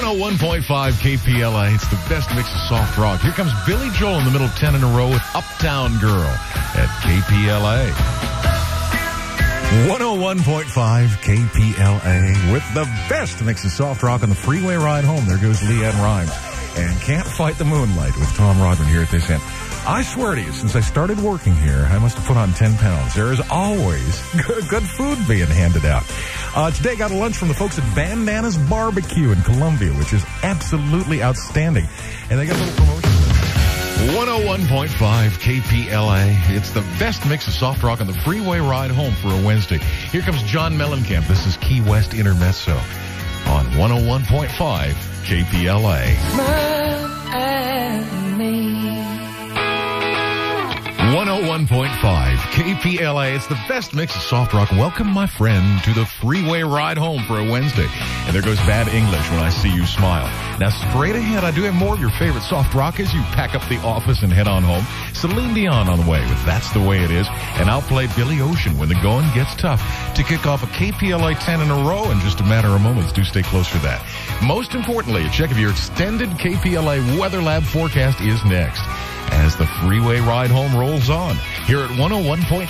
101.5 KPLA. It's the best mix of soft rock. Here comes Billy Joel in the middle of 10 in a row with Uptown Girl at KPLA. 101.5 KPLA with the best mix of soft rock on the freeway ride home. There goes Leanne Rhymes. And Can't Fight the Moonlight with Tom Rodman here at this end. I swear to you, since I started working here, I must have put on 10 pounds. There is always good food being handed out. Today got a lunch from the folks at Bandana's Barbecue in Columbia, which is absolutely outstanding. And they got a little promotion. 101.5 KPLA. It's the best mix of soft rock on the freeway ride home for a Wednesday. Here comes John Mellencamp. This is Key West Intermezzo on 101.5 KPLA. Man and me. 101.5 KPLA. It's the best mix of soft rock. Welcome, my friend, to the freeway ride home for a Wednesday. And there goes Bad English When I See You Smile. Now, straight ahead, I do have more of your favorite soft rock as you pack up the office and head on home. Celine Dion on the way with That's the Way It Is. And I'll play Billy Ocean When the Going Gets Tough to kick off a KPLA 10 in a row in just a matter of moments. Do stay close for that. Most importantly, a check of your extended KPLA Weather Lab forecast is next as the freeway ride home rolls on here at 101.5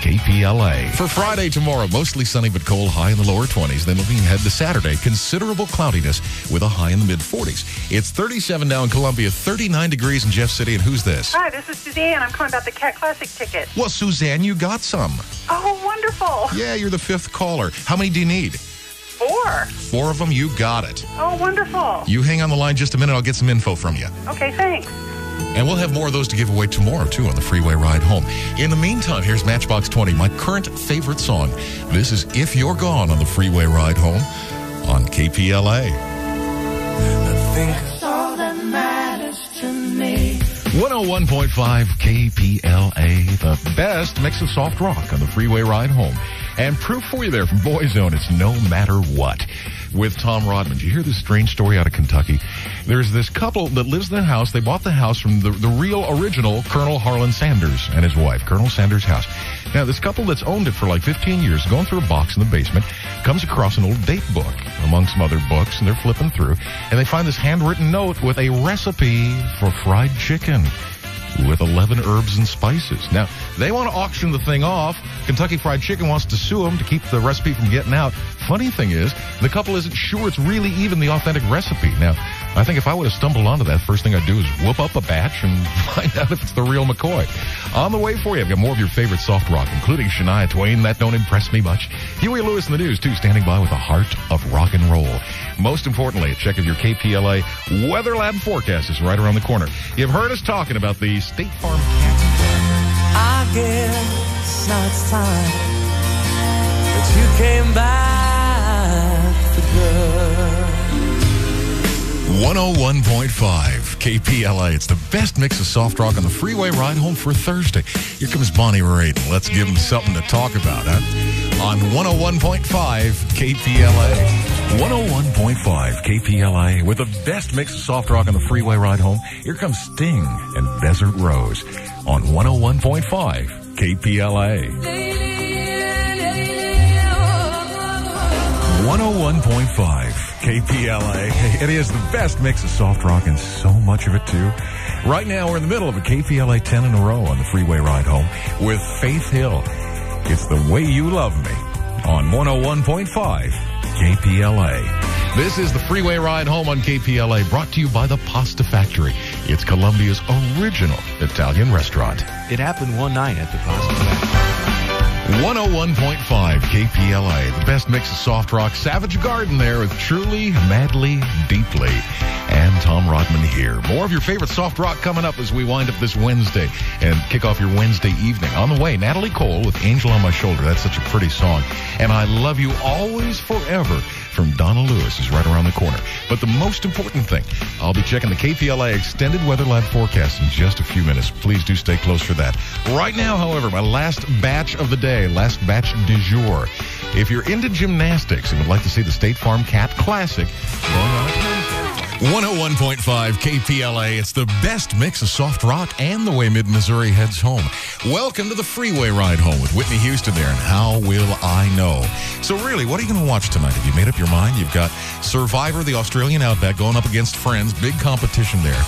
KPLA. For Friday tomorrow, mostly sunny but cold, high in the lower 20s. Then looking ahead to Saturday, considerable cloudiness with a high in the mid-40s. It's 37 now in Columbia, 39 degrees in Jeff City. And who's this? Hi, this is Suzanne. I'm calling about the Cat Classic ticket. Well, Suzanne, you got some. Oh, wonderful. Yeah, you're the fifth caller. How many do you need? 4. 4 of them, you got it. Oh, wonderful. You hang on the line just a minute, I'll get some info from you. Okay, thanks. And we'll have more of those to give away tomorrow, too, on the freeway ride home. In the meantime, here's Matchbox 20, my current favorite song. This is If You're Gone on the freeway ride home on KPLA. That's all that matters to me. 101.5 KPLA, the best mix of soft rock on the freeway ride home. And proof for you there from Boyzone, it's No Matter What with Tom Rodman. Did you hear this strange story out of Kentucky? There's this couple that lives in their house. They bought the house from the real original Colonel Harlan Sanders and his wife, Colonel Sanders' house. Now, this couple that's owned it for like 15 years, going through a box in the basement, comes across an old date book among some other books, and they're flipping through, and they find this handwritten note with a recipe for fried chicken with 11 herbs and spices. Now, they want to auction the thing off. Kentucky Fried Chicken wants to sue them to keep the recipe from getting out. Funny thing is, the couple isn't sure it's really even the authentic recipe. Now, I think if I would have stumbled onto that, first thing I'd do is whoop up a batch and find out if it's the real McCoy. On the way for you, I've got more of your favorite soft rock, including Shania Twain. That don't impress me much. Huey Lewis in the news, too, standing by with a heart of rock and roll. Most importantly, a check of your KPLA Weather Lab forecast is right around the corner. You've heard us talking about the State Farm cat. I guess now it's time that you came back for good. 101.5 KPLA. It's the best mix of soft rock on the freeway ride home for Thursday. Here comes Bonnie Raitt. Let's give them something to talk about, huh? On 101.5 KPLA. 101.5 KPLA with the best mix of soft rock on the freeway ride home. Here comes Sting and Desert Rose on 101.5 KPLA. 101.5 KPLA. It is the best mix of soft rock and so much of it, too. Right now, we're in the middle of a KPLA 10 in a row on the freeway ride home with Faith Hill. It's The Way You Love Me on 101.5 KPLA. This is the freeway ride home on KPLA, brought to you by the Pasta Factory. It's Columbia's original Italian restaurant. It happened one night at the Pasta Factory. 101.5 KPLA, the best mix of soft rock. Savage Garden there with Truly, Madly, Deeply. And Tom Rodman here. More of your favorite soft rock coming up as we wind up this Wednesday and kick off your Wednesday evening. On the way, Natalie Cole with Angel on My Shoulder. That's such a pretty song. And I Love You Always Forever from Donna Lewis is right around the corner. But the most important thing, I'll be checking the KPLA Extended Weather Lab forecast in just a few minutes. Please do stay close for that. Right now, however, my last batch of the day, last batch du jour. If you're into gymnastics and would like to see the State Farm Cat Classic going on Wednesday, 101.5 KPLA. It's the best mix of soft rock and the way mid-Missouri heads home. Welcome to the Freeway Ride Home with Whitney Houston there. And how will I know? So really, what are you going to watch tonight? Have you made up your mind? You've got Survivor, the Australian Outback, going up against Friends. Big competition there.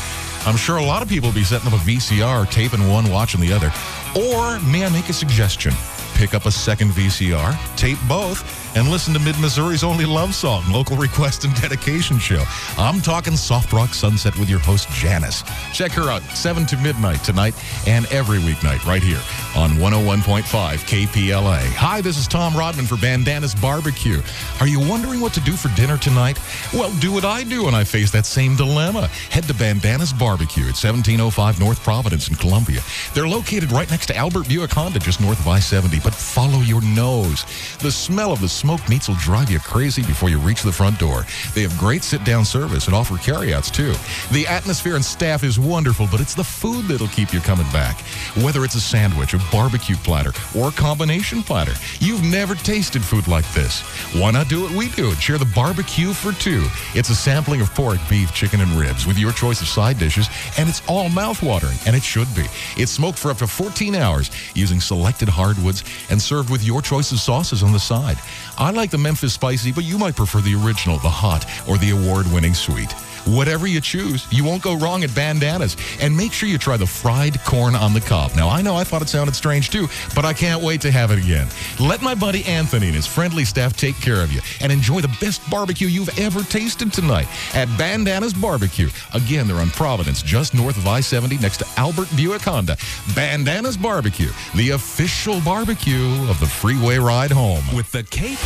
I'm sure a lot of people will be setting up a VCR, taping one, watching the other. Or may I make a suggestion? Pick up a second VCR, tape both, and listen to Mid-Missouri's only love song, local request and dedication show. I'm talking Soft Rock Sunset with your host, Janice. Check her out 7 to midnight tonight and every weeknight right here on 101.5 KPLA. Hi, this is Tom Rodman for Bandanas Barbecue. Are you wondering what to do for dinner tonight? Well, do what I do when I face that same dilemma. Head to Bandanas Barbecue at 1705 North Providence in Columbia. They're located right next to Albert Buick Honda, just north of I-70, but follow your nose. The smell of the smoked meats will drive you crazy before you reach the front door. They have great sit-down service and offer carryouts, too. The atmosphere and staff is wonderful, but it's the food that'll keep you coming back. Whether it's a sandwich, a barbecue platter, or a combination platter, you've never tasted food like this. Why not do what we do and share the barbecue for two? It's a sampling of pork, beef, chicken, and ribs with your choice of side dishes, and it's all mouth-watering, and it should be. It's smoked for up to 14 hours using selected hardwoods and served with your choice of sauces on the side. I like the Memphis Spicy, but you might prefer the original, the hot, or the award-winning sweet. Whatever you choose, you won't go wrong at Bandanas. And make sure you try the fried corn on the cob. Now, I know I thought it sounded strange too, but I can't wait to have it again. Let my buddy Anthony and his friendly staff take care of you and enjoy the best barbecue you've ever tasted tonight at Bandanas Barbecue. Again, they're on Providence, just north of I-70 next to Albert Buick Honda. Bandanas Barbecue, the official barbecue of the Freeway Ride Home with the KPLA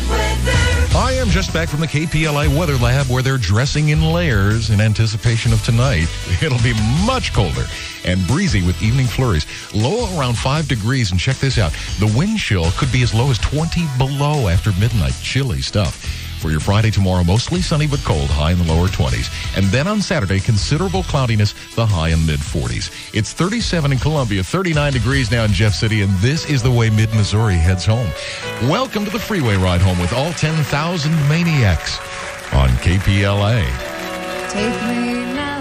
weather. I am just back from the KPLA Weather Lab where they're dressing in layers in anticipation of tonight. It'll be much colder and breezy with evening flurries. Low around 5 degrees, and check this out. The wind chill could be as low as 20 below after midnight. Chilly stuff. For your Friday tomorrow, mostly sunny but cold, high in the lower 20s. And then on Saturday, considerable cloudiness, the high in mid-40s. It's 37 in Columbia, 39 degrees now in Jeff City, and this is the way mid-Missouri heads home. Welcome to the Freeway Ride Home with all 10,000 maniacs on KPLA. Take me now.